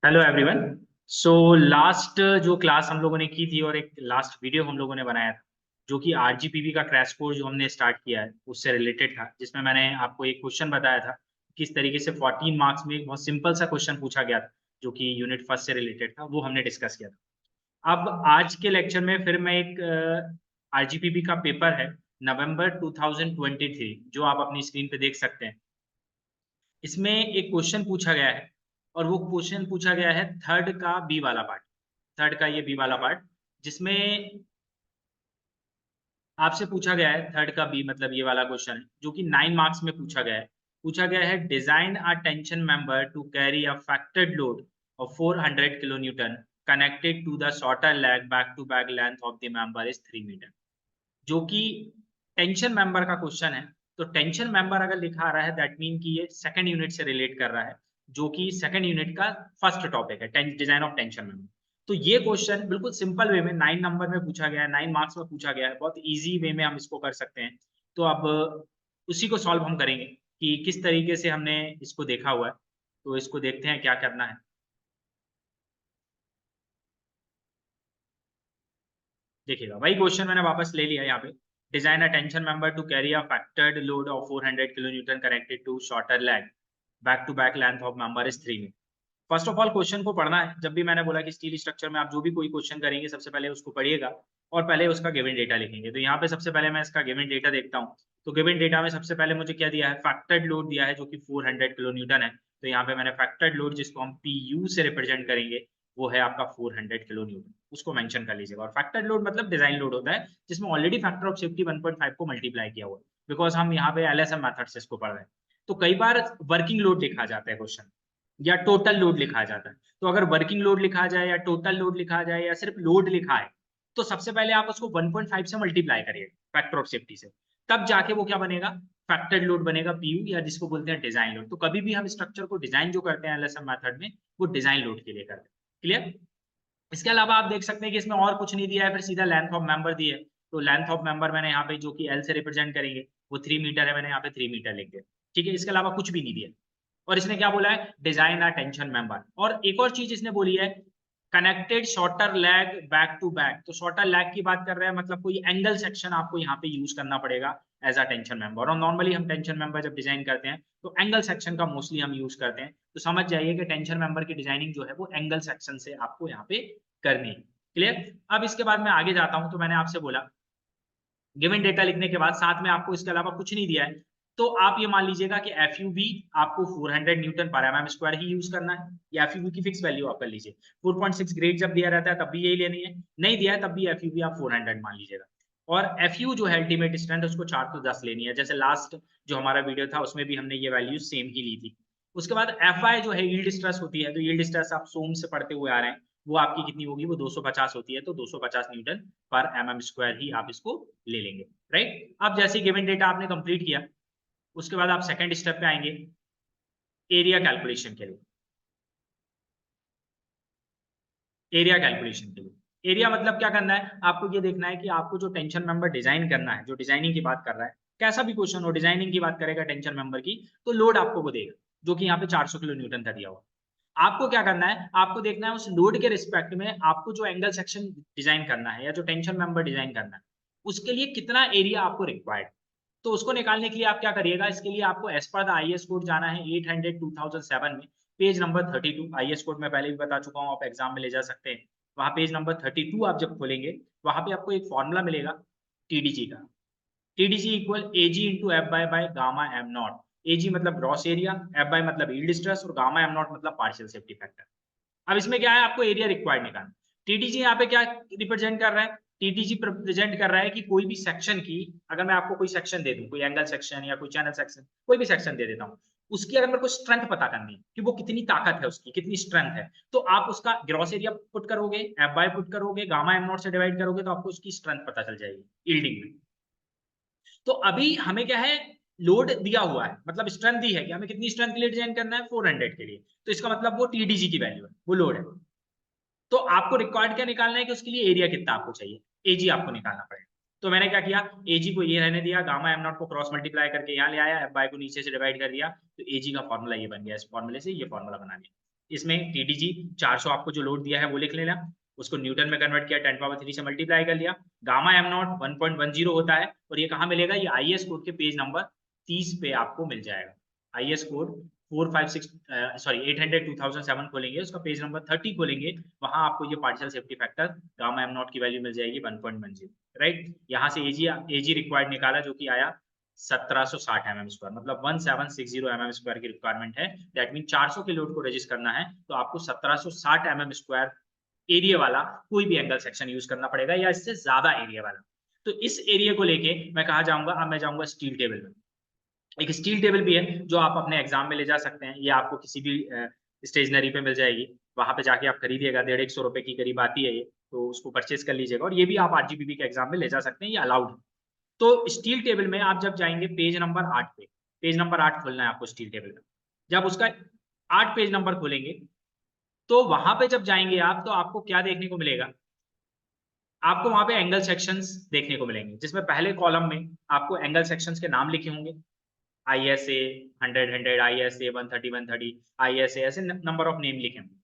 Hello everyone. So last जो class हम लोगों ने की थी और एक लास्ट वीडियो हम लोगों ने बनाया था जो कि आरजीपीवी का क्रैश कोर्स जो हमने स्टार्ट किया है उससे रिलेटेड था, जिसमें मैंने आपको एक क्वेश्चन बताया था किस तरीके से 14 मार्क्स में एक बहुत सिंपल सा क्वेश्चन पूछा गया था जो कि यूनिट फर्स्ट से रिलेटेड था, वो हमने डिस्कस किया था। अब आज के लेक्चर में फिर मैं एक आरजीपीवी का पेपर है नवंबर 2023 जो आप अपनी स्क्रीन पे देख सकते हैं। इसमें एक क्वेश्चन पूछा गया है और वो क्वेश्चन पूछा गया है थर्ड का बी वाला पार्ट, थर्ड का ये बी वाला पार्ट, जिसमें आपसे पूछा गया है थर्ड का बी मतलब ये वाला क्वेश्चन है जो कि 9 मार्क्स में पूछा गया है। पूछा गया है design a tension member to carry a factored load of 400 kilonewton connected to the shorter leg back to back length of the member is 3 metre, जो कि टेंशन मेंबर का क्वेश्चन है। तो टेंशन मेंबर अगर लिखा आ रहा है that mean कि ये सेकंड यूनिट से रिलेट कर रहा है, जो कि सेकंड यूनिट का फर्स्ट टॉपिक है, डिजाइन ऑफ टेंशन मेंबर। तो ये क्वेश्चन बिल्कुल सिंपल वे में 9 नंबर में पूछा गया है, 9 मार्क्स में पूछा गया है, बहुत इजी वे में हम इसको कर सकते हैं। तो अब उसी को सॉल्व हम करेंगे कि किस तरीके से हमने इसको देखा हुआ है। तो इसको देखते हैं क्या करना है। देखिएगा वही क्वेश्चन मैंने वापस ले लिया यहाँ पे। Design a tension member to carry a factored load of 400 kilonewton connected to shorter leg back to back length of member is 3 metre. First of all question को पढ़ना है। जब भी मैंने बोला कि स्टील स्ट्रक्चर में आप जो भी कोई क्वेश्चन करेंगे सबसे पहले उसको पढ़िएगा और पहले उसका गिवन डेटा लिखेंगे। तो यहाँ पे सबसे पहले मैं इसका गिवन डेटा देखता हूँ। तो गिवन डेटा में सबसे पहले मुझे क्या दिया है, फैक्टर्ड लोड दिया है जो कि 400 किलो न्यूटन है। तो यहाँ पे मैंने फैक्टर्ड लोड जिसको हम पीयू से रिप्रेजेंट करेंगे वो है आपका 400 किलो न्यूटन, उसको मेंशन कर लीजिएगा। और फैक्टर्ड लोड मतलब डिजाइन लोड होता है जिसमें ऑलरेडी फैक्टर ऑफ सेफ्टी 1.5 को मल्टीप्लाई किया हुआ है, बिकॉज हम यहाँ पे एलएसएम मेथड से इसको पढ़ रहे हैं। तो कई बार वर्किंग लोड लिखा जाता है क्वेश्चन या टोटल लोड लिखा जाता है। तो अगर वर्किंग लोड लिखा जाए या टोटल लोड लिखा जाए या सिर्फ लोड लिखा है तो सबसे पहले आप उसको 1.5 से मल्टीप्लाई करिए फैक्टर ऑफ सेफ्टी से, तब जाके वो क्या बनेगा, फैक्टर्ड लोड बनेगा पीयू, या जिसको बोलते हैं डिजाइन लोड। तो कभी भी हम स्ट्रक्चर को डिजाइन जो करते हैं एलएसएम मेथड में वो डिजाइन लोड के लिए करते हैं। क्लियर। इसके अलावा आप देख सकते हैं कि इसमें और कुछ नहीं दिया है, फिर सीधा लेंथ ऑफ मेंबर दी है। तो लेंथ ऑफ मेंबर मैंने यहाँ पे जो कि एल से रिप्रेजेंट करेंगे वो 3 मीटर है, मैंने यहाँ पे 3 मीटर लिख दिया। ठीक है, इसके अलावा कुछ भी नहीं दिया। और इसने क्या बोला है, डिजाइन अ टेंशन मेंबर। और एक और चीज इसने बोली है connected shorter leg back to back. तो शॉर्टर लैग की बात कर रहे हैं, मतलब कोई एंगल सेक्शन आपको यहाँ पे यूज करना पड़ेगा एज अ टेंशन मेंबर। और नॉर्मली हम टेंशन मेंबर जब डिजाइन करते हैं तो एंगल सेक्शन का मोस्टली हम यूज करते हैं। तो समझ जाइए कि टेंशन मेंबर की डिजाइनिंग जो है वो एंगल सेक्शन से आपको यहाँ पे करनी है। क्लियर। अब इसके बाद मैं आगे जाता हूं। तो मैंने आपसे बोला गिवन डेटा लिखने के बाद साथ में आपको इसके अलावा कुछ नहीं दिया है, तो आप ये मान लीजिएगा कि एफ यू बी आपको 400 न्यूटन पर एम एम स्क्वायर ही यूज करना है। या एफ यू बी की फिक्स वैल्यू आप कर लीजिए। 4.6 ग्रेड जब दिया रहता है तब भी यही लेनी है, नहीं दिया है तब भी एफ यू बी आप 400 मान लीजिएगा। और एफ यू जो है अल्टीमेट स्ट्रेंथ उसको 410 लेनी है, जैसे लास्ट जो हमारा वीडियो था उसमें भी हमने ये वैल्यू सेम ही ली थी। उसके बाद एफ आई जो है यील्ड स्ट्रेस होती है, तो यील्ड स्ट्रेस आप सोम से पढ़ते हुए आ रहे हैं, वो आपकी कितनी होगी, वो 250 होती है। तो 250 न्यूटन पर एम एम स्क्वायर ही आप इसको ले लेंगे। राइट। अब जैसे गिवन डेटा आपने कंप्लीट किया उसके बाद आप सेकंड स्टेप पे आएंगे एरिया कैलकुलेशन के लिए। एरिया कैलकुलेशन के लिए एरिया मतलब क्या करना है, आपको ये देखना है कि आपको जो टेंशन मेंबर डिजाइन करना है, जो डिजाइनिंग की बात कर रहा है, कैसा भी क्वेश्चन हो डिजाइनिंग की बात करेगा टेंशन मेंबर की, तो लोड आपको वो देगा जो कि यहाँ पे 400 किलो न्यूटन का दिया हुआ। आपको क्या करना है, आपको देखना है उस लोड के रिस्पेक्ट में आपको जो एंगल सेक्शन डिजाइन करना है या जो टेंशन मेंबर डिजाइन करना है उसके लिए कितना एरिया आपको रिक्वायर्ड। तो उसको निकालने के लिए आप क्या करिएगा, इसके लिए आपको as per the IS code जाना है 800 2007 में, पेज नंबर 32। आईएस कोड मैं पहले भी बता चुका हूँ, आप एग्जाम में ले जा सकते हैं। वहां पेज नंबर 32 आप जब खोलेंगे वहां पे आपको एक फॉर्मूला मिलेगा टीडीजी का। TDG equal AG into F by gamma M naught. AG मतलब ग्रॉस एरिया, एफ बाय मतलब यील्ड स्ट्रेस और गामा एम नॉट मतलब पार्शियल सेफ्टी फैक्टर। अब इसमें क्या है, आपको एरिया रिक्वायर्ड निकालना। टीटीजी यहाँ पे क्या रिप्रेजेंट कर रहा है, टीटीजी प्रेजेंट कर रहा है कि कोई भी सेक्शन की, अगर मैं आपको कोई सेक्शन दे दूं, कोई एंगल सेक्शन या कोई चैनल सेक्शन, कोई भी सेक्शन दे देता हूं, उसकी अगर मेरे को स्ट्रेंथ पता करनी है कि वो कितनी ताकत है, उसकी कितनी स्ट्रेंथ है, तो आप उसका ग्रॉस एरिया पुट करोगे, एफ बाय पुट करोगे, गामा एम नॉट से डिवाइड करोगे, तो आपको उसकी स्ट्रेंथ पता चल जाएगी यील्डिंग में। तो अभी हमें क्या है, लोड दिया हुआ है, मतलब स्ट्रेंथ दी है कि हमें कितनी स्ट्रेंथ के लिए डिजाइन करना है, 400 के लिए। तो इसका मतलब वो टीडीजी की वैल्यू है, वो लोड है। तो आपको रिक्वायर्ड क्या निकालना है कि उसके लिए एरिया कितना आपको चाहिए, एजी आपको निकालना पड़ेगा। तो मैंने क्या किया, एजी को ये रहने दिया, गामा एम नॉट को क्रॉस मल्टीप्लाई करके यहाँ ले आया, एफ बाय को नीचे से डिवाइड कर दिया, तो एजी का फॉर्मूला ये बन गया, इस फॉर्मूले से ये फॉर्मूला बना दिया। इसमें TDG 400 आपको जो लोड दिया है वो लिख लेना, उसको न्यूटन में कन्वर्ट किया, 10⁻³ से मल्टीप्लाई कर लिया, गामा m0 1.10 होता है, और ये कहाँ मिलेगा, ये IS कोड के पेज नंबर 30 पे आपको मिल जाएगा। IS कोड 800 2007 खोलेंगे, उसका पेज नंबर 30 खोलेंगे, वहां आपको ये partial safety factor gamma m0 की वैल्यू मिल जाएगी 1.10, राइट। यहाँ से एजी रिक्वायर्ड निकाला जो कि आया 1760 mm², मतलब 1760 mm² की रिक्वायरमेंट है। दैट मीन 400 के लोड को रजिस्ट करना है तो आपको 1760 mm² एरिया वाला कोई भी एंगल सेक्शन यूज करना पड़ेगा, या इससे ज्यादा एरिया वाला। तो इस एरिया को लेके मैं कहा जाऊंगा, अब मैं जाऊंगा स्टील टेबल में। एक स्टील टेबल भी है जो आप अपने एग्जाम में ले जा सकते हैं, ये आपको किसी भी स्टेशनरी पे मिल जाएगी, वहां पे जाके आप खरीदिएगा, 150 रुपए की करीब आती है ये, तो उसको परचेज कर लीजिएगा, और ये भी आप RGPP के एग्जाम में ले जा सकते हैं, ये अलाउड है। तो स्टील टेबल में आप जब जाएंगे पेज नंबर 8 पे, पेज नंबर 8 खोलना है आपको स्टील टेबल में, जब उसका 8 पेज नंबर खोलेंगे तो वहां पे जब जाएंगे आप, तो आपको क्या देखने को मिलेगा, आपको वहां पे एंगल सेक्शंस देखने को मिलेंगे, जिसमें पहले कॉलम में आपको एंगल सेक्शंस के नाम लिखे होंगे, ISA 100 ISA 130 130 ISA, ऐसे नंबर ऑफ नेम लिखे होंगे।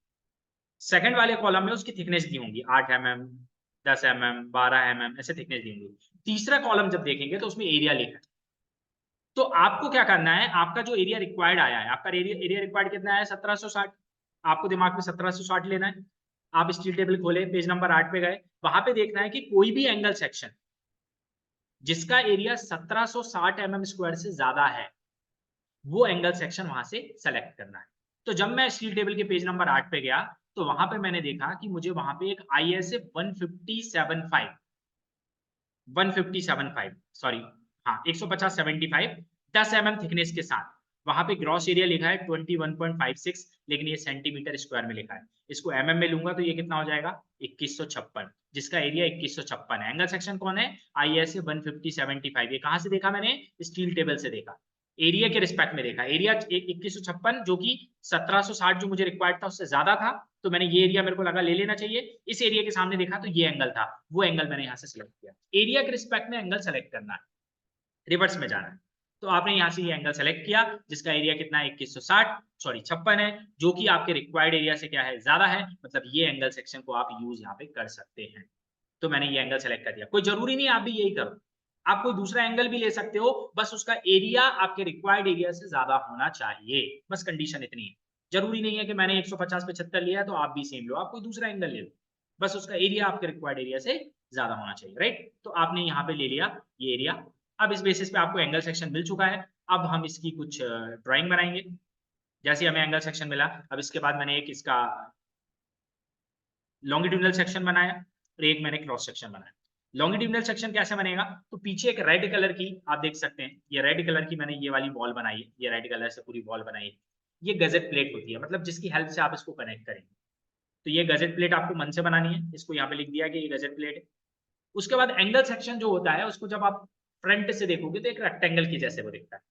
सेकंड वाले कॉलम में उसकी थिकनेस दी होंगी, 8 mm 10 mm 12 mm ऐसे थिकनेस दी होंगी। तीसरा कॉलम जब देखेंगे तो उसमें एरिया लिखा है। तो आपको क्या करना है, आपका जो एरिया रिक्वायर्ड आया है, आपका एरिया रिक्वायर्ड कितना है 1760, आपको दिमाग में 1760 लेना है। आप स्टील टेबल खोले, पेज नंबर 8 पे गए, वहां पे देखना है कि कोई भी एंगल सेक्शन जिसका एरिया 1760 mm² से ज्यादा है, वो एंगल सेक्शन वहां से सेलेक्ट करना है। तो जब मैं स्टील टेबल के पेज नंबर 8 पे गया, तो वहां पे मैंने देखा कि मुझे वहां पे एक ISA 150/75 सॉरी, हाँ 150/75 10 mm थिकनेस के साथ, वहां पे ग्रॉस एरिया लिखा है 21.56, लेकिन ये सेंटीमीटर स्क्वायर में लिखा है, इसको mm में लूंगा तो ये कितना हो जाएगा 2156, जिसका एरिया 2156 है। एंगल सेक्शन कौन है, ISA 150/75। ये कहां से देखा मैंने, स्टील टेबल से देखा, एरिया के रिस्पेक्ट में देखा, एरिया 2156 जो कि 1760 जो मुझे रिक्वायर्ड था उससे ज्यादा था, तो मैंने ये एरिया मेरे को लगा ले लेना चाहिए, इस एरिया के सामने देखा तो ये एंगल था, वो एंगल मैंने यहाँ से सिलेक्ट किया। एरिया के रिस्पेक्ट में एंगल सेलेक्ट करना है, रिवर्स में जाना है, तो आपने यहाँ से ये एंगल सेलेक्ट किया जिसका एरिया कितना है 56 है, जो कि आपके रिक्वायर्ड एरिया से क्या है ज्यादा है, मतलब ये एंगल सेक्शन को आप यूज यहाँ पे कर सकते हैं। तो मैंने ये एंगल सेलेक्ट कर दिया, कोई जरूरी नहीं आप भी यही करो, आप कोई दूसरा एंगल भी ले सकते हो, बस उसका एरिया आपके रिक्वायर्ड एरिया से ज्यादा होना चाहिए, बस कंडीशन इतनी है। जरूरी नहीं है कि मैंने 150/75 लिया तो आप भी सेम लो, आप कोई दूसरा एंगल ले लो, बस उसका एरिया आपके रिक्वायर्ड एरिया से ज्यादा होना चाहिए, राइट। तो आपने यहाँ पे ले लिया ये एरिया, अब इस बेसिस पे आपको एंगल सेक्शन मिल चुका है, अब हम इसकी कुछ ड्राइंग बनाएंगे। जैसे हमें एंगल सेक्शन मिला, अब इसके बाद मैंने एक इसका लॉन्गिट्यूडनल सेक्शन बनाया और एक मैंने क्रॉस सेक्शन बनाया। लॉन्गिट्यूडनल सेक्शन कैसे बनेगा, तो पीछे एक रेड कलर की आप देख सकते हैं, ये रेड कलर की मैंने ये वाली वॉल बनाई है, ये रेड कलर से पूरी वॉल बनाई है, ये गजेट प्लेट होती है, मतलब जिसकी हेल्प से आप इसको कनेक्ट करेंगे। तो ये गजेट प्लेट आपको मन से बनानी है, इसको यहाँ पे लिख दिया कि ये गजेट प्लेट है। उसके बाद एंगल सेक्शन जो होता है उसको जब आप फ्रंट से देखोगे तो एक रेक्टेंगल की जैसे वो दिखता है,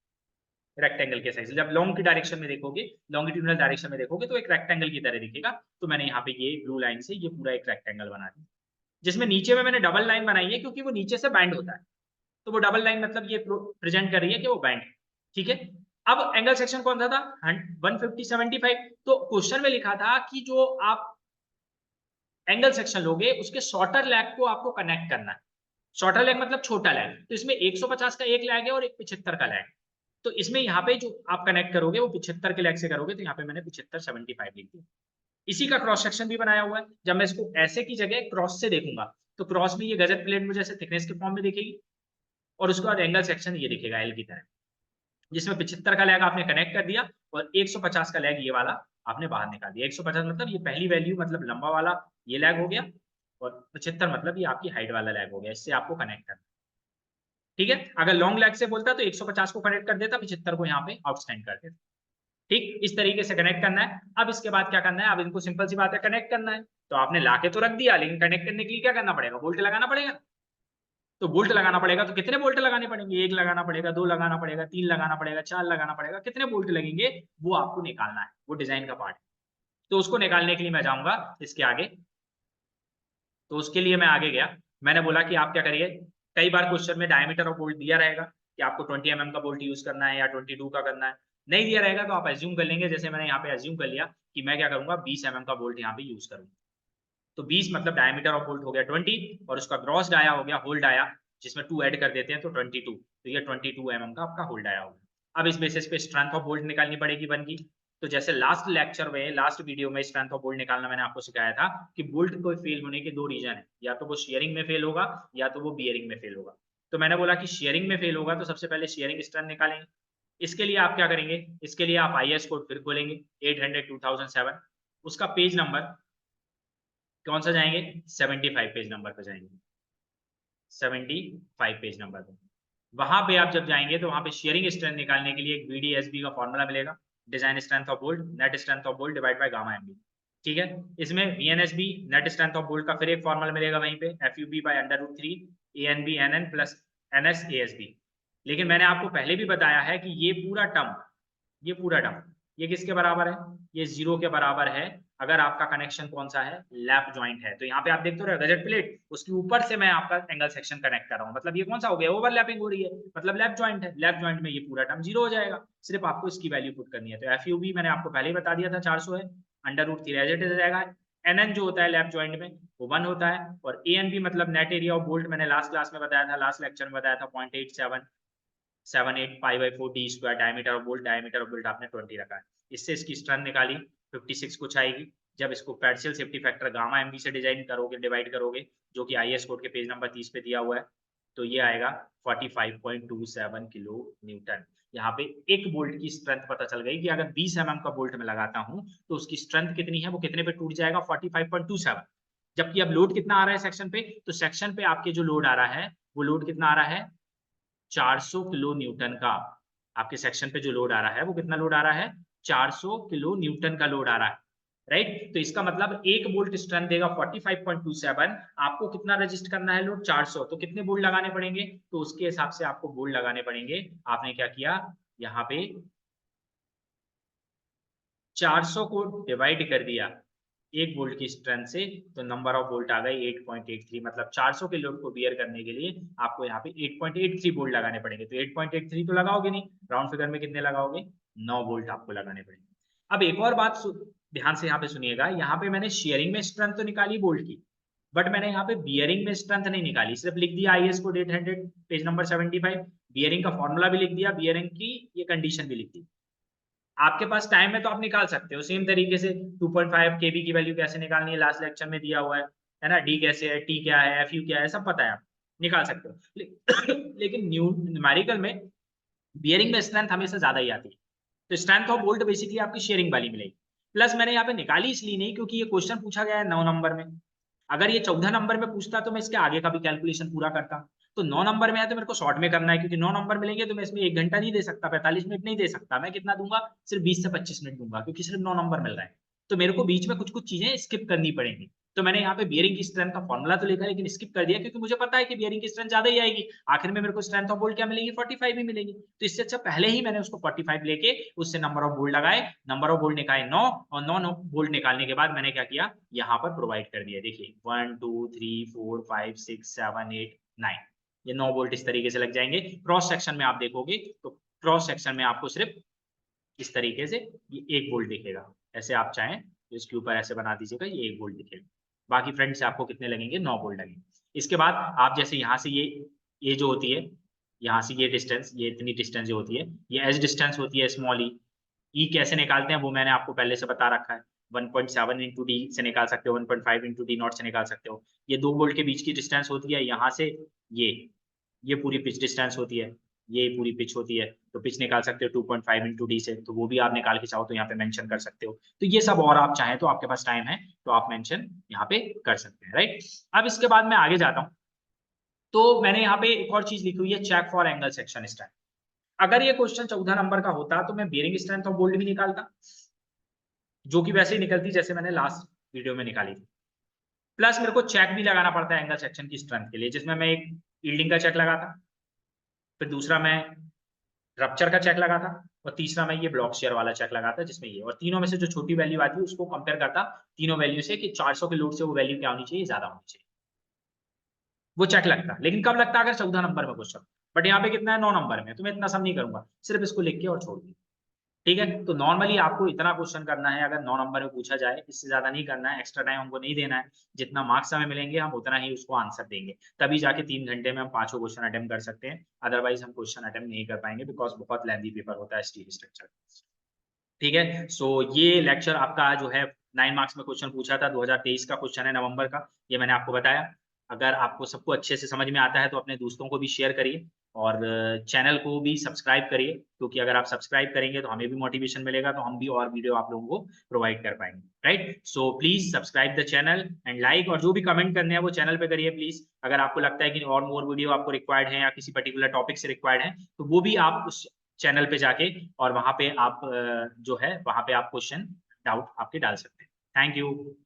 रेक्टेंगल के साइज, जब लॉन्ग की डायरेक्शन में देखोगे, लॉन्गिट्यूडनल डायरेक्शन में देखोगे तो एक रेक्टेंगल की तरह दिखेगा। तो मैंने यहाँ पे ये ब्लू लाइन से ये पूरा एक रेक्टेंगल बना दिया, जिसमें नीचे में मैंने डबल लाइन बनाई है क्योंकि वो नीचे से बैंड होता है, तो वो डबल लाइन मतलब ये प्रेजेंट कर रही है कि वो बैंड, ठीक है। अब एंगल सेक्शन कौन सा था 150/75, तो क्वेश्चन में लिखा था कि जो आप एंगल सेक्शन लोगे उसके शॉर्टर लैग को आपको कनेक्ट करना है, शॉर्टर लैग मतलब छोटा लैग, तो इसमें 150 का एक लैग है और एक 75 का लैग, तो इसमें यहाँ पे जो आप कनेक्ट करोगे वो 75 के लैग से करोगे, तो यहाँ पे मैंने 75/75 लिख दिया। इसी का क्रॉस सेक्शन भी बनाया हुआ है, जब मैं इसको ऐसे की जगह क्रॉस से देखूंगा तो क्रॉस में ये गजट प्लेट मुझे ऐसे थिकनेस के फॉर्म में दिखेगी, और उसके बाद एंगल सेक्शन ये दिखेगा एल की तरह, जिसमें 75 का लैग आपने कनेक्ट कर दिया और 150 का लैग ये वाला आपने बाहर निकाल दिया। 150 मतलब ये पहली वैल्यू, मतलब लंबा वाला ये लैग हो गया, और 75 मतलब ये आपकी हाइट वाला लैग हो गया, इससे आपको कनेक्ट करना, ठीक है। अगर लॉन्ग लैग से बोलता तो 150 को कनेक्ट कर देता, 75 को यहाँ पे आउटस्टैंड कर देता, ठीक, इस तरीके से कनेक्ट करना है। अब इसके बाद क्या करना है, अब इनको सिंपल सी बात है कनेक्ट करना है, तो आपने लाके तो रख दिया, लेकिन कनेक्ट करने के लिए क्या करना पड़ेगा, बोल्ट लगाना पड़ेगा। तो बोल्ट लगाना पड़ेगा, तो कितने बोल्ट लगाने पड़ेंगे, एक लगाना पड़ेगा, दो लगाना पड़ेगा, तीन लगाना पड़ेगा, चार लगाना पड़ेगा, कितने बोल्ट लगेंगे वो आपको निकालना है, वो डिजाइन का पार्ट है। तो उसको निकालने के लिए मैं जाऊंगा इसके आगे, तो उसके लिए मैं आगे गया, मैंने बोला कि आप क्या करिए, कई बार क्वेश्चन में डायमीटर ऑफ बोल्ट दिया रहेगा कि आपको 20 mm का बोल्ट यूज करना है या 22 का करना है, नहीं दिया रहेगा तो आप एज्यूम कर लेंगे, जैसे मैंने यहाँ पे एज्यूम कर लिया कि मैं क्या करूंगा 20 mm का बोल्ट यहाँ पे यूज करूंगा। तो 20 मतलब डायमीटर ऑफ बोल्ट हो गया 20 और उसका ग्रॉस डाया हो गया होल डाया, जिसमें 2 ऐड कर देते हैं तो 22, तो ये 22 mm का आपका होल डाया हो गया। अब इस बेसिस पे स्ट्रेंथ ऑफ बोल्ट निकालनी पड़ेगी 1 की। तो जैसे लास्ट लेक्चर में, लास्ट वीडियो में स्ट्रेंथ ऑफ बोल्ट निकालना मैंने आपको सिखाया था कि बोल्ट को फेल होने के 2 रीजन है, या तो वो शेयरिंग में फेल होगा या तो वो बियरिंग में फेल होगा। तो मैंने बोला कि शेयरिंग में फेल होगा तो सबसे पहले शेयरिंग स्ट्रेंथ निकालेंगे। इसके लिए आप क्या करेंगे, इसके लिए आप IS कोड फिर खोलेंगे 800 2007, उसका पेज नंबर कौन सा जाएंगे, 75 पेज नंबर पर जाएंगे, 75 पेज नंबर पर। वहां पे आप जब जाएंगे तो वहां पे शेयरिंग स्ट्रेंथ निकालने के लिए एक VDSB का फॉर्मूला मिलेगा, design strength of bolt net strength of bolt divide by gamma MB. ठीक है, इसमें VNSB net strength of bolt का फिर एक फॉर्मूला मिलेगा वहीं पे, FUB by √3 ANB NN plus NS ASB। लेकिन मैंने आपको पहले भी बताया है कि ये पूरा टर्म ये किसके बराबर है, ये 0 के बराबर है अगर आपका कनेक्शन कौन सा है, लैप जॉइंट है। तो यहाँ पे आप देखते हो गजट प्लेट, उसके ऊपर से मैं आपका एंगल सेक्शन कनेक्ट कर रहा हूँ, मतलब ये कौन सा हो गया, ओवरलैपिंग हो रही है, मतलब लैप जॉइंट है। लैप जॉइंट में ये पूरा टर्म 0 हो जाएगा, सिर्फ आपको इसकी वैल्यू पुट करनी है। तो FUB मैंने आपको पहले ही बता दिया था 400 है, √3 एज इट इज जाएगा। NN जो होता है लैप जॉइंट में वो 1 होता है, और ANB मतलब नेट एरिया ऑफ बोल्ट मैंने लास्ट क्लास में बताया था, लास्ट लेक्चर में बताया था 0.8778 π/4 d square, diameter of bolt आपने 20 रखा है। इससे इसकी स्ट्रेंथ निकाली 56 कुछ आएगी। जब इसको partial safety factor gamma MB से डिजाइन करोगे, डिवाइड करोगे, जो कि IS कोड के पेज नंबर 30 पे दिया हुआ है, तो ये आएगा 45.27 किलो न्यूटन। यहाँ पे एक बोल्ट की स्ट्रेंथ पता चल गई कि अगर 20 mm का बोल्ट में लगाता हूं तो उसकी स्ट्रेंथ कितनी है, वो कितने पे टूट जाएगा, 45.27। जबकि अब लोड कितना आ रहा है सेक्शन पे, तो सेक्शन पे आपके जो लोड आ रहा है वो लोड कितना आ रहा है, 400 किलो न्यूटन का। आपके सेक्शन पे जो लोड आ रहा है वो कितना लोड आ रहा है, 400 किलो न्यूटन का लोड आ रहा है, राइट। तो इसका मतलब एक बोल्ट स्ट्रेंथ देगा 45.27, आपको कितना रजिस्ट करना है लोड, 400, तो कितने बोल्ट लगाने पड़ेंगे, तो उसके हिसाब से आपको बोल्ट लगाने पड़ेंगे। आपने क्या किया, यहाँ पे 400 को डिवाइड कर दिया एक बोल्ट की स्ट्रेंथ से, तो नंबर ऑफ बोल्ट आ गए 8.83, मतलब 400 के लोड को बियर करने के लिए आपको यहाँ पे 8.83 बोल्ट लगाने पड़ेंगे। तो 8.83 तो लगाओगे नहीं, राउंड फिगर में कितने लगाओगे, 9 बोल्ट आपको लगाने पड़ेंगे। अब एक और बात ध्यान से यहाँ पे सुनिएगा, यहाँ पे मैंने शेयरिंग में स्ट्रेंथ तो निकाली बोल्ट की, बट मैंने यहाँ पे बियरिंग में स्ट्रेंथ नहीं निकाली, सिर्फ लिख दिया IS code 800 page number 75, bearing का फॉर्मूला भी लिख दिया, बियरिंग की ये कंडीशन भी लिख दी। आपके पास टाइम है तो आप निकाल सकते हो सेम तरीके से। 2.5 kb की वैल्यू कैसे निकालनी है, लास्ट लेक्चर में दिया हुआ है ना, डी कैसे है, टी क्या है, FU क्या है, सब पता है, आप निकाल सकते हो। लेकिन न्यूमेरिकल में बियरिंग में स्ट्रेंथ हमेशा ज्यादा ही आती है, तो स्ट्रेंथ ऑफ बोल्ट बेसिकली आपकी शेयरिंग वाली मिलेगी। प्लस मैंने यहाँ पे निकाली इसलिए नहीं क्योंकि ये क्वेश्चन पूछा गया है 9 नंबर में, अगर ये 14 नंबर में पूछता तो मैं इसके आगे का भी कैलकुलेशन पूरा करता। तो 9 नंबर में है तो मेरे को शॉर्ट में करना है, क्योंकि 9 नंबर मिलेंगे तो मैं इसमें 1 घंटा नहीं दे सकता, 45 मिनट नहीं दे सकता, मैं कितना दूंगा, सिर्फ 20 से 25 मिनट दूंगा, क्योंकि सिर्फ 9 नंबर मिल रहा है। तो मेरे को बीच में कुछ कुछ चीजें स्किप करनी पड़ेंगी। तो मैंने यहाँ पे बियरिंग की स्ट्रेंथ का फॉर्मूला तो लिखा लेकिन स्किप कर दिया, क्योंकि मुझे पता है कि बियरिंग की स्ट्रेंथ ज्यादा ही आएगी, आखिर में मेरे को स्ट्रेंथ ऑफ बोल्ट क्या मिलेगी, 45 ही मिलेगी। तो इससे अच्छा पहले ही मैंने उसको 45 लेके उससे नंबर ऑफ बोल्ट लगाए, नंबर ऑफ बोल्ट निकाले 9, और 9 बोल्ट निकालने के बाद मैंने क्या किया, यहाँ पर प्रोवाइड कर दिया, देखिए 1 2 3 4 5 6 7 8 9, ये 9 बोल्ट इस तरीके से लग जाएंगे। क्रॉस सेक्शन में आप देखोगे तो क्रॉस सेक्शन में आपको सिर्फ इस तरीके से ये 1 बोल्ट दिखेगा, ऐसे आप चाहें तो इसके ऊपर ऐसे बना दीजिएगा, ये 1 बोल्ट दिखेगा। बाकी फ्रेंड से आपको कितने लगेंगे, 9 बोल्ट लगेंगे। इसके बाद आप जैसे यहाँ से ये जो होती है, यहाँ से ये डिस्टेंस, ये इतनी डिस्टेंस जो होती है, ये एज डिस्टेंस होती है स्मॉल ई कैसे निकालते हैं वो मैंने आपको पहले से बता रखा है, 1.7 इंटू डी से निकाल सकते हो, 1.5 इंटू डी नॉट से निकाल सकते हो। ये 2 बोल्ट के बीच की डिस्टेंस होती है, यहाँ से ये पूरी पिच डिस्टेंस होती है, ये पूरी पिच होती है, तो पिच निकाल सकते हो 2.5 इंटू डी से, तो वो भी आप निकाल के चाहो तो यहाँ पे मेंशन कर सकते हो। तो ये सब और आप चाहें तो आपके पास टाइम है तो आप मेंशन यहाँ पे कर सकते हैं, राइट। अब इसके बाद मैं आगे जाता हूँ, तो मैंने यहाँ पे एक और चीज लिखी हुई है, check for angle section strength. अगर ये क्वेश्चन 14 नंबर का होता तो मैं बेरिंग स्ट्रेंथ ऑफ बोल्ट भी निकालता, जो कि वैसे ही निकलती जैसे मैंने लास्ट वीडियो में निकाली थी। प्लस मेरे को चेक भी लगाना पड़ता है एंगल सेक्शन की स्ट्रेंथ के लिए, जिसमें मैं एक यील्डिंग का चेक लगाता, फिर दूसरा मैं रप्चर का चेक लगाता, और तीसरा मैं ये ब्लॉक शेयर वाला चेक लगाता, जिसमें ये, और तीनों में से जो छोटी वैल्यू आती है उसको कंपेयर करता तीनों वैल्यू से कि 400 के लोड से वो वैल्यू क्या होनी चाहिए, ज्यादा होनी चाहिए, वो चेक लगता। लेकिन कब लगता, अगर 14 नंबर में क्वेश्चन, बट यहाँ पे कितना है, 9 नंबर में, तो मैं इतना सब नहीं करूंगा, सिर्फ इसको लिख के और छोड़ दूंगा। ठीक है, तो नॉर्मली आपको इतना क्वेश्चन करना है, अगर 9 नंबर में पूछा जाए, इससे ज्यादा नहीं करना है, एक्स्ट्रा टाइम हमको नहीं देना है, जितना मार्क्स हमें मिलेंगे हम उतना ही उसको आंसर देंगे, तभी जाके 3 घंटे में हम 5 क्वेश्चन अटेम्प्ट कर सकते हैं, अदरवाइज हम क्वेश्चन अटेम्प्ट नहीं कर पाएंगे, बिकॉज बहुत लेंथी पेपर होता है STD स्ट्रक्चर। ठीक है, सो ये लेक्चर आपका जो है 9 मार्क्स में क्वेश्चन पूछा था, 2023 का क्वेश्चन है नवंबर का, ये मैंने आपको बताया। अगर आपको सबको अच्छे से समझ में आता है तो अपने दोस्तों को भी शेयर करिए और चैनल को भी सब्सक्राइब करिए, क्योंकि अगर आप सब्सक्राइब करेंगे तो हमें भी मोटिवेशन मिलेगा, तो हम भी और वीडियो आप लोगों को प्रोवाइड कर पाएंगे, right. So please subscribe the channel and like, और जो भी कमेंट करने हैं वो चैनल पे करिए प्लीज। अगर आपको लगता है कि और मोर वीडियो आपको रिक्वायर्ड है या किसी पर्टिकुलर टॉपिक से रिक्वायर्ड है, तो वो भी आप उस चैनल पे जाके और वहां पे आप जो है वहां पे आप क्वेश्चन डाउट आपके डाल सकते हैं। Thank you.